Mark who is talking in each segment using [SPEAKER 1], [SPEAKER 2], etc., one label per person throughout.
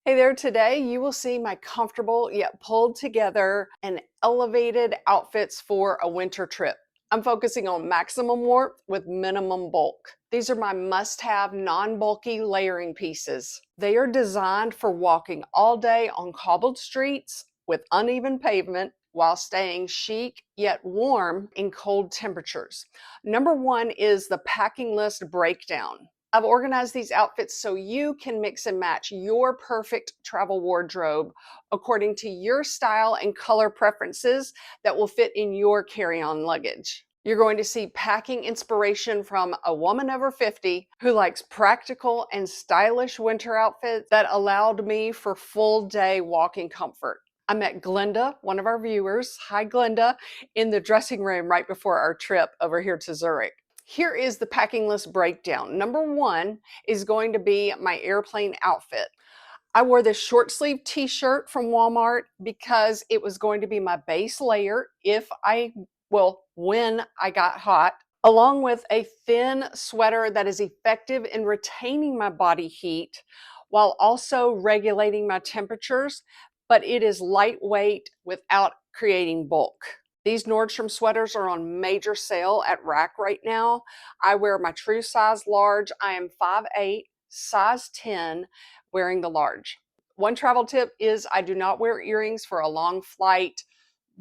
[SPEAKER 1] Hey there, today you will see my comfortable yet pulled together and elevated outfits for a winter trip. I'm focusing on maximum warmth with minimum bulk. These are my must-have non-bulky layering pieces. They are designed for walking all day on cobbled streets with uneven pavement while staying chic yet warm in cold temperatures. Number one is the packing list breakdown. I've organized these outfits so you can mix and match your perfect travel wardrobe according to your style and color preferences that will fit in your carry-on luggage. You're going to see packing inspiration from a woman over 50 who likes practical and stylish winter outfits that allowed me for full day walking comfort. I met Glenda, one of our viewers, hi Glenda, in the dressing room right before our trip over here to Zurich. Here is the packing list breakdown. Number one is going to be my airplane outfit. I wore this short sleeve t-shirt from Walmart because it was going to be my base layer when I got hot, along with a thin sweater that is effective in retaining my body heat while also regulating my temperatures, but it is lightweight without creating bulk. These Nordstrom sweaters are on major sale at Rack right now. I wear my true size large. I am 5'8", size 10, wearing the large. One travel tip is I do not wear earrings for a long flight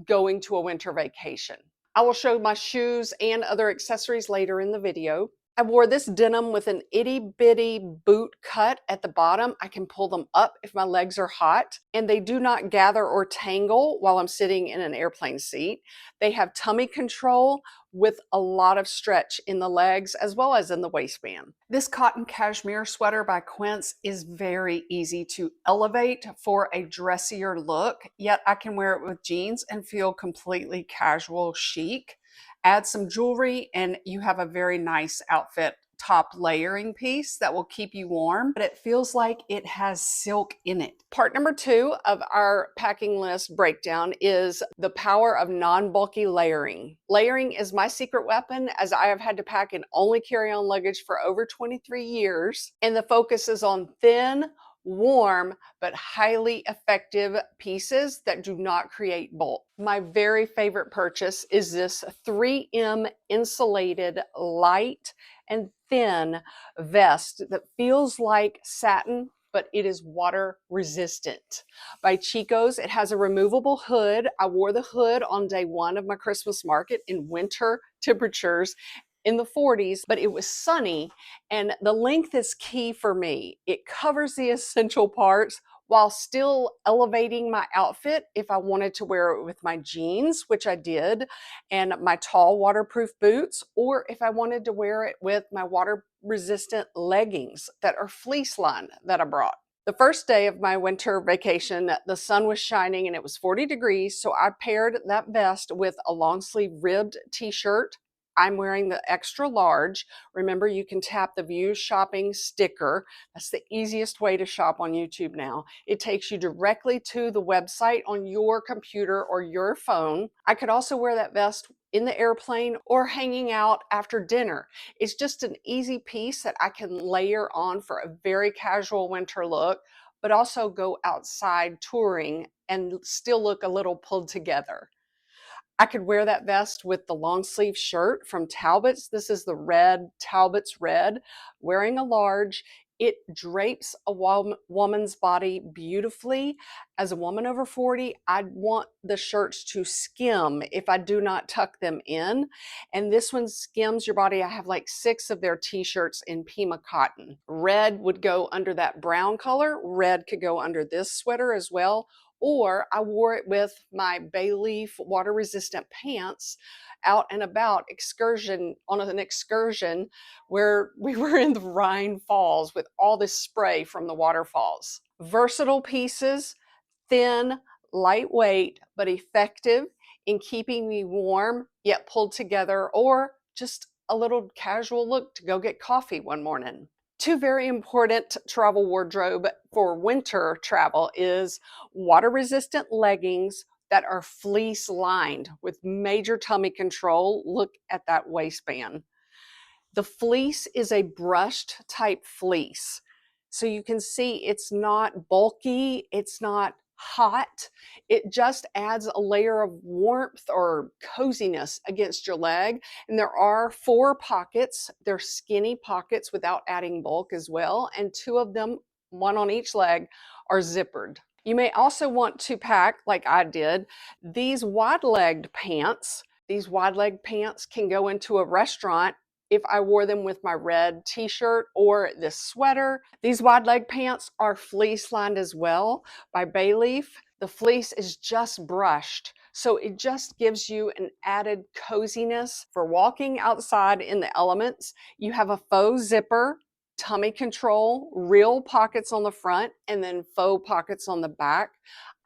[SPEAKER 1] going to a winter vacation. I will show my shoes and other accessories later in the video. I wore this denim with an itty bitty boot cut at the bottom. I can pull them up if my legs are hot, and they do not gather or tangle while I'm sitting in an airplane seat. They have tummy control with a lot of stretch in the legs as well as in the waistband. This cotton cashmere sweater by Quince is very easy to elevate for a dressier look, yet I can wear it with jeans and feel completely casual chic. Add some jewelry and you have a very nice outfit top layering piece that will keep you warm, but it feels like it has silk in it. Part number two of our packing list breakdown is the power of non-bulky layering. Layering is my secret weapon as I have had to pack in only carry-on luggage for over 23 years, and the focus is on thin, warm, but highly effective pieces that do not create bulk. My very favorite purchase is this 3M insulated light and thin vest that feels like satin, but it is water resistant. By Chico's, it has a removable hood. I wore the hood on day one of my Christmas market in winter temperatures in the 40s, but it was sunny, and the length is key for me. It covers the essential parts while still elevating my outfit if I wanted to wear it with my jeans, which I did, and my tall waterproof boots, or if I wanted to wear it with my water-resistant leggings that are fleece-lined that I brought. The first day of my winter vacation, the sun was shining and it was 40 degrees, so I paired that vest with a long sleeve ribbed t-shirt. I'm wearing the extra large. Remember, you can tap the View Shopping sticker. That's the easiest way to shop on YouTube now. It takes you directly to the website on your computer or your phone. I could also wear that vest in the airplane or hanging out after dinner. It's just an easy piece that I can layer on for a very casual winter look, but also go outside touring and still look a little pulled together. I could wear that vest with the long sleeve shirt from Talbots. This is the red, Talbots red, wearing a large. It drapes a woman's body beautifully. As a woman over 40, I'd want the shirts to skim if I do not tuck them in. And this one skims your body. I have like 6 of their t-shirts in Pima cotton. Red would go under that brown color. Red could go under this sweater as well. Or I wore it with my bay leaf water resistant pants out and about on an excursion where we were in the Rhine Falls with all this spray from the waterfalls. Versatile pieces, thin, lightweight, but effective in keeping me warm yet pulled together, or just a little casual look to go get coffee one morning. Two very important travel wardrobe for winter travel is water-resistant leggings that are fleece-lined with major tummy control. Look at that waistband. The fleece is a brushed type fleece. So you can see it's not bulky, it's not hot. It just adds a layer of warmth or coziness against your leg. And there are 4 pockets. They're skinny pockets without adding bulk as well. And 2 of them, one on each leg, are zippered. You may also want to pack, like I did, these wide-legged pants. These wide-legged pants can go into a restaurant if I wore them with my red t-shirt or this sweater. These wide leg pants are fleece lined as well by Bayleaf. The fleece is just brushed, so it just gives you an added coziness for walking outside in the elements. You have a faux zipper, tummy control, real pockets on the front, and then faux pockets on the back.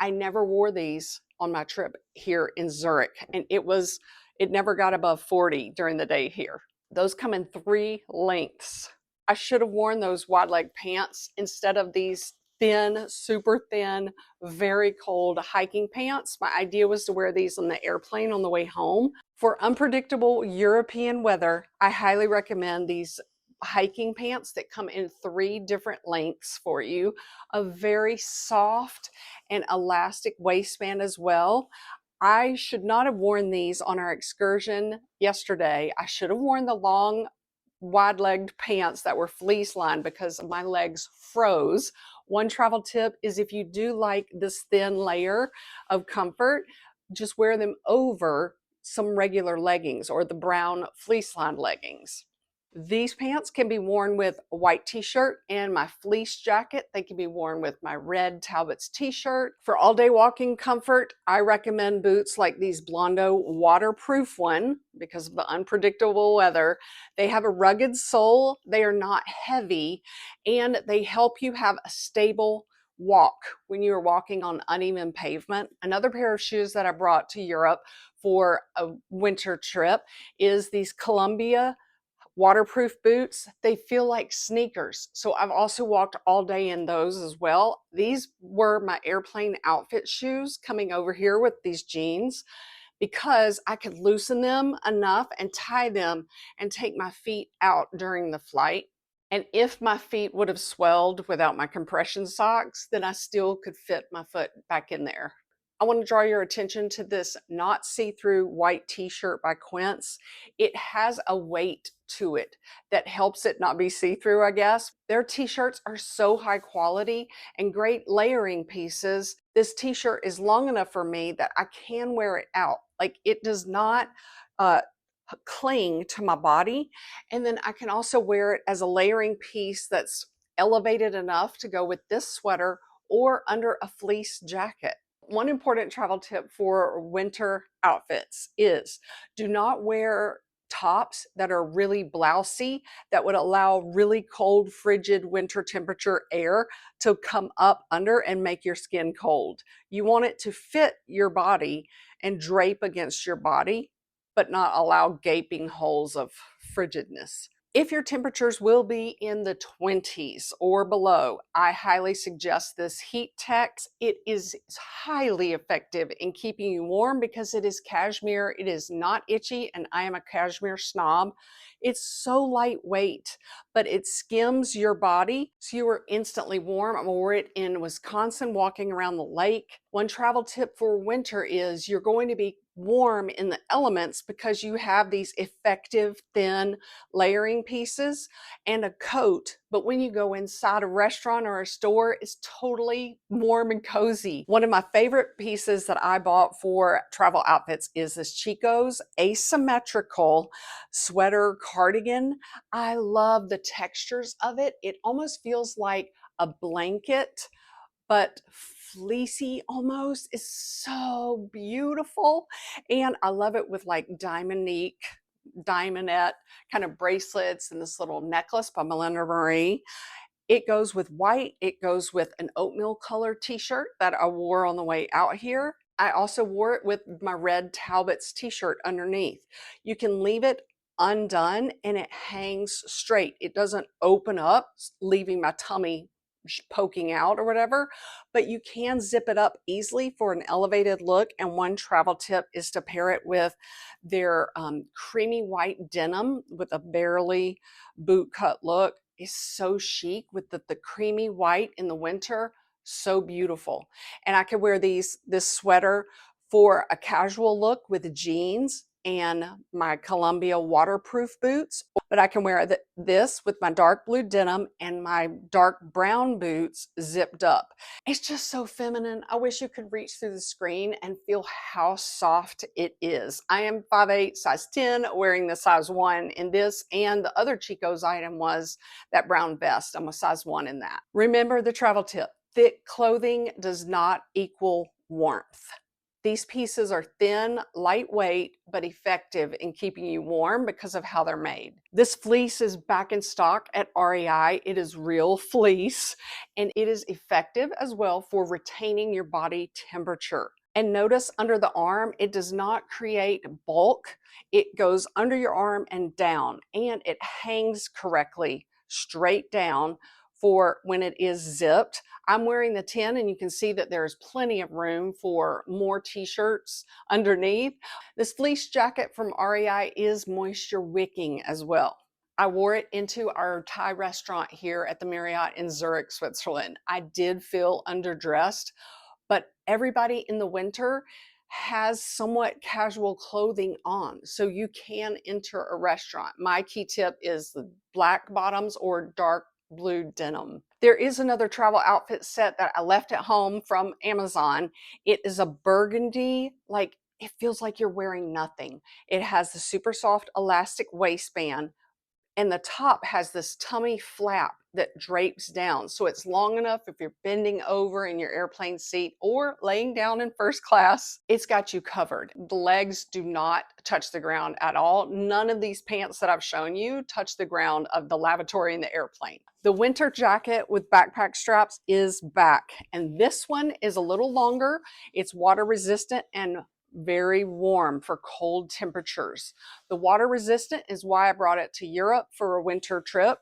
[SPEAKER 1] I never wore these on my trip here in Zurich, and it never got above 40 during the day here. Those come in 3 lengths. I should have worn those wide leg pants instead of these thin, super thin, very cold hiking pants. My idea was to wear these on the airplane on the way home. For unpredictable European weather, I highly recommend these hiking pants that come in 3 different lengths for you. A very soft and elastic waistband as well. I should not have worn these on our excursion yesterday. I should have worn the long, wide-legged pants that were fleece lined because my legs froze. One travel tip is if you do like this thin layer of comfort, just wear them over some regular leggings or the brown fleece-lined leggings. These pants can be worn with a white t-shirt and my fleece jacket. They can be worn with my red Talbots t-shirt. For all-day walking comfort, I recommend boots like these Blondo waterproof one because of the unpredictable weather. They have a rugged sole, they are not heavy, and they help you have a stable walk when you're walking on uneven pavement. Another pair of shoes that I brought to Europe for a winter trip is these Columbia waterproof boots. They feel like sneakers. So I've also walked all day in those as well. These were my airplane outfit shoes coming over here with these jeans because I could loosen them enough and tie them and take my feet out during the flight. And if my feet would have swelled without my compression socks, then I still could fit my foot back in there. I want to draw your attention to this not see-through white t-shirt by Quince. It has a weight to it that helps it not be see-through, I guess. Their t-shirts are so high quality and great layering pieces. This t-shirt is long enough for me that I can wear it out. Like it does not cling to my body. And then I can also wear it as a layering piece that's elevated enough to go with this sweater or under a fleece jacket. One important travel tip for winter outfits is do not wear tops that are really blousy that would allow really cold, frigid winter temperature air to come up under and make your skin cold. You want it to fit your body and drape against your body, but not allow gaping holes of frigidness. If your temperatures will be in the 20s or below, I highly suggest this Heat Tech. It is highly effective in keeping you warm because it is cashmere. It is not itchy, and I am a cashmere snob. It's so lightweight, but it skims your body, so you are instantly warm. I wore it in Wisconsin walking around the lake. One travel tip for winter is you're going to be warm in the elements because you have these effective thin layering pieces and a coat, but when you go inside a restaurant or a store, it's totally warm and cozy. One of my favorite pieces that I bought for travel outfits is this Chico's asymmetrical sweater cardigan. I love the textures of it. It almost feels like a blanket, but fleecy almost. Is so beautiful. And I love it with like diamondette kind of bracelets and this little necklace by Melinda Marie. It goes with white. It goes with an oatmeal color t-shirt that I wore on the way out here. I also wore it with my red Talbots t-shirt underneath. You can leave it undone and it hangs straight. It doesn't open up, leaving my tummy poking out or whatever, but you can zip it up easily for an elevated look. And one travel tip is to pair it with their creamy white denim with a barely boot cut look. is so chic with the creamy white in the winter. So beautiful. And I could wear this sweater for a casual look with jeans and my Columbia waterproof boots, but I can wear this with my dark blue denim and my dark brown boots zipped up. It's just so feminine. I wish you could reach through the screen and feel how soft it is. I am 5'8", size 10, wearing the size 1 in this, and the other Chico's item was that brown vest. I'm a size 1 in that. Remember the travel tip: thick clothing does not equal warmth. These pieces are thin, lightweight, but effective in keeping you warm because of how they're made. This fleece is back in stock at REI. It is real fleece, and it is effective as well for retaining your body temperature. And notice under the arm, it does not create bulk. It goes under your arm and down, and it hangs correctly straight down for when it is zipped. I'm wearing the 10, and you can see that there's plenty of room for more t-shirts underneath. This fleece jacket from REI is moisture wicking as well. I wore it into our Thai restaurant here at the Marriott in Zurich, Switzerland. I did feel underdressed, but everybody in the winter has somewhat casual clothing on, so you can enter a restaurant. My key tip is the black bottoms or dark blue denim. There is another travel outfit set that I left at home from Amazon. It is a burgundy, like it feels like you're wearing nothing. It has the super soft elastic waistband, and the top has this tummy flap that drapes down. So it's long enough if you're bending over in your airplane seat or laying down in first class, it's got you covered. The legs do not touch the ground at all. None of these pants that I've shown you touch the ground of the lavatory in the airplane. The winter jacket with backpack straps is back, and this one is a little longer. It's water resistant and very warm for cold temperatures. The water resistant is why I brought it to Europe for a winter trip.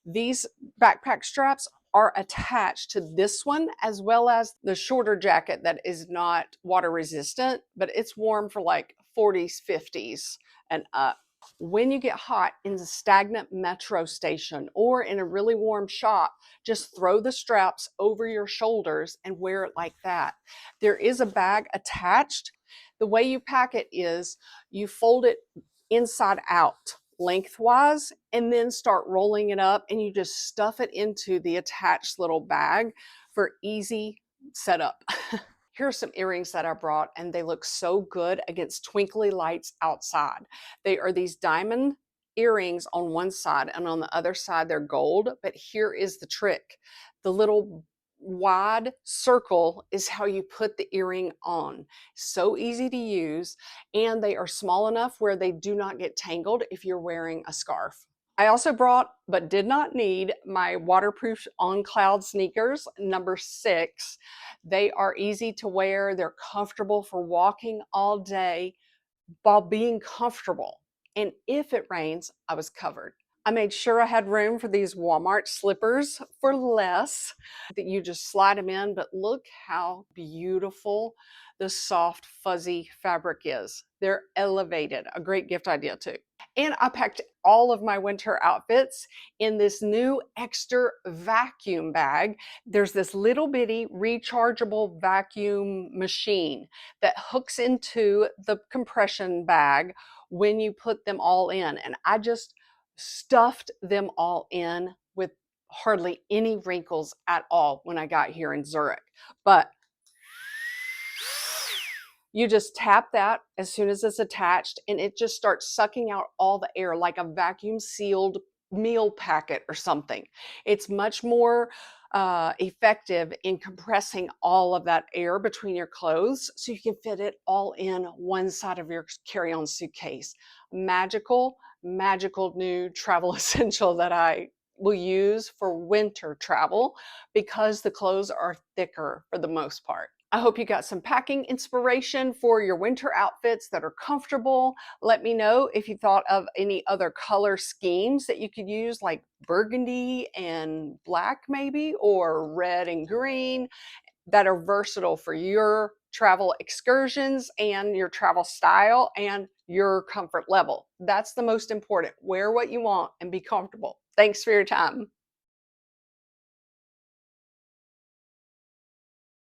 [SPEAKER 1] These backpack straps are attached to this one, as well as the shorter jacket that is not water resistant, but it's warm for like 40s, 50s and up. When you get hot in the stagnant metro station or in a really warm shop, just throw the straps over your shoulders and wear it like that. There is a bag attached. The way you pack it is you fold it inside out lengthwise and then start rolling it up, and you just stuff it into the attached little bag for easy setup. Here are some earrings that I brought, and they look so good against twinkly lights outside. They are these diamond earrings on one side, and on the other side they're gold, but here is the trick. The little wide circle is how you put the earring on. So easy to use, and they are small enough where they do not get tangled if you're wearing a scarf. I also brought, but did not need, my waterproof On Cloud sneakers, number 6. They are easy to wear. They're comfortable for walking all day while being comfortable. And if it rains, I was covered. I made sure I had room for these Walmart slippers for less. That you just slide them in, but look how beautiful the soft, fuzzy fabric is. They're elevated. A great gift idea too. And I packed all of my winter outfits in this new extra vacuum bag. There's this little bitty rechargeable vacuum machine that hooks into the compression bag when you put them all in. And I just stuffed them all in with hardly any wrinkles at all when I got here in Zurich. But you just tap that as soon as it's attached, and it just starts sucking out all the air like a vacuum sealed meal packet or something. It's much more effective in compressing all of that air between your clothes so you can fit it all in one side of your carry-on suitcase. Magical, magical new travel essential that I will use for winter travel because the clothes are thicker for the most part. I hope you got some packing inspiration for your winter outfits that are comfortable. Let me know if you thought of any other color schemes that you could use, like burgundy and black maybe, or red and green, that are versatile for your travel excursions and your travel style and your comfort level. That's the most important. Wear what you want and be comfortable. Thanks for your time.